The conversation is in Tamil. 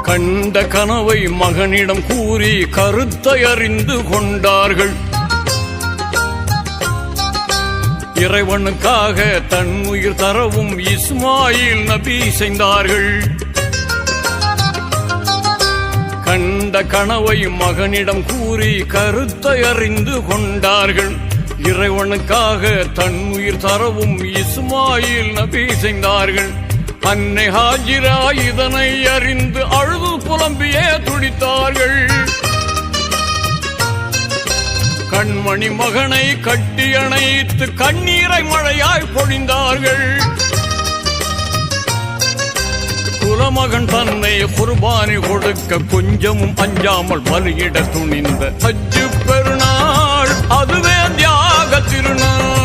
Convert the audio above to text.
கண்ட கனவை மகனிடம் கூறி கருத்தை அறிந்து கொண்டார்கள். இறைவனுக்காக தன் உயிர் தரவும் இஸ்மாயில் நபி செய்தார்கள். கண்ட கனவை மகனிடம் கூறி கருத்தை அறிந்து கொண்டார்கள். இறைவனுக்காக தன் உயிர் தரவும் இஸ்மாயில் நபி செய்தார்கள். அன்னை ஹாஜிரா இதனை அறிந்து அழுது புலம்பியே துடித்தார்கள். கண்மணி மகனை கட்டி அணைத்து கண்ணீரை மழையாய் பொழிந்தார்கள். குலமகன் தன்னை குர்பானி கொடுக்க கொஞ்சமும் அஞ்சாமல் பலியிட துணிந்த ஹஜ்ஜு பெருநாள், அதுவே தியாக திருநாள்.